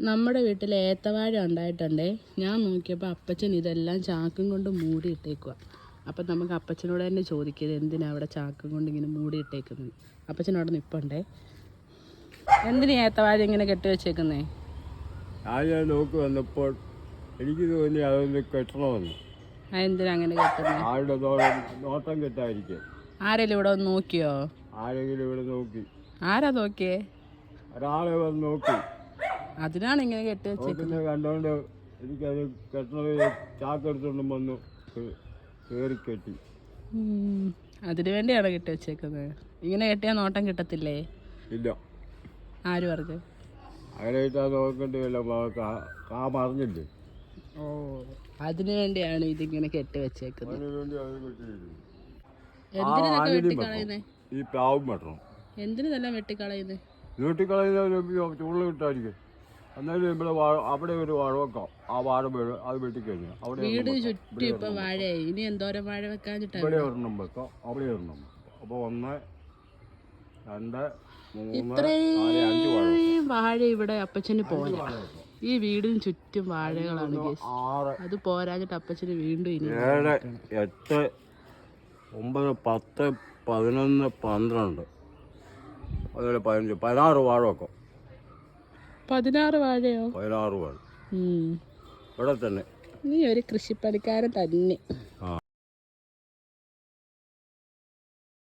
നമ്മുടെ വീട്ടിൽ ഏത്തവാഴ ഉണ്ടായിട്ടുണ്ടേ. ഞാൻ നോക്കിയപ്പോൾ അപ്പച്ചൻ ഇതെല്ലാം ചാക്കും കൊണ്ട് മൂടിയിട്ടേക്കുക. അപ്പം നമുക്ക് അപ്പച്ചനോട് തന്നെ ചോദിക്കരുത് എന്തിനാ അവിടെ ചാക്കും കൊണ്ട് ഇങ്ങനെ മൂടിയിട്ടേക്കുന്നത്. അപ്പച്ചനോട് നിൽപ്പുണ്ടേ. എന്തിനാ ഏത്തവാഴ ഇങ്ങനെ കെട്ടിവെച്ചേക്കുന്നേ? ഞാൻ നോക്കി വന്നപ്പോൾ എനിക്ക് തോന്നി അതൊന്ന് കെട്ടണമെന്ന്. എന്തിനാ അങ്ങനെ കെട്ടുന്നത്? ആരുടെ നോട്ടം കെട്ടായിരിക്കും. ആരെങ്കിലും ഇവിടെ വന്ന് നോക്കിയോ? ആരെങ്കിലും ഇവിടെ നോക്കി. ആരാ നോക്കിയേ? ഒരാളെ വന്ന് നോക്കി. അതിനാണ് ഇങ്ങനെ കെട്ടിവെച്ചേക്കുന്നത്. കണ്ടോണ്ട് എനിക്കത് കെട്ടണത് ചാക്കെടുത്തോണ്ടും വന്നു കയറി കെട്ടി. അതിനു വേണ്ടിയാണ് കെട്ടിവെച്ചേക്കുന്നത്. ഇങ്ങനെ കെട്ടിയാൽ നോട്ടം കിട്ടത്തില്ലേ? ഇല്ല. ആര് പറഞ്ഞു? അങ്ങനെ കിട്ടാൻ നോക്കണ്ടില്ല, മറിഞ്ഞില്ലേ. ഓ, അതിനു വേണ്ടിയാണ് ഇതിങ്ങനെ കെട്ടിവെച്ചേക്കുന്നത്. അതിനു വേണ്ടി അത് കെട്ടിയിരിക്കുന്നു. എന്തിനൊക്കെ വെട്ടിക്കളയുന്നേ? ഈ പ്ലാവും വെട്ടണം. എന്തിനു തന്നെ വെട്ടിക്കളയുന്നേ? വീട്ടിക്കളയുന്ന ചൂടുള്ള കിട്ടായിരിക്കും. എന്നാലും ഇവിടെ അവിടെ ഒരു വാഴ വെക്കാം. ആ വാഴ അത് വെട്ടിക്കഴിഞ്ഞാൽ അവിടെ വീട് ചുറ്റും ഇപ്പൊ വാഴയായി. ഇനി എന്തോരം വാഴ വെക്കാഞ്ഞിട്ടാണ്? ഇവിടെ ഒരെണ്ണം വെക്കാം, അവിടെ ഒരെണ്ണം. അപ്പോൾ 1, 2, 3, 4, 5 ഇത്രയും വാഴ ഇവിടെ അപ്പച്ചന് പോരാ. ഈ വീടിന് ചുറ്റും വാഴകളാണ്. 6, അത് പോരാഞ്ഞിട്ട് അപ്പച്ചന് വീണ്ടും ഇനി 7, 8, 9, 10, 11, 12, അതുപോലെ 15, 16 വാഴ വെക്കാം. 16 വാഴയോ? 16 വാഴ ഇവിടെ തന്നെ. നീ ഒരു കൃഷിപ്പണിക്കാരൻ തന്നെ.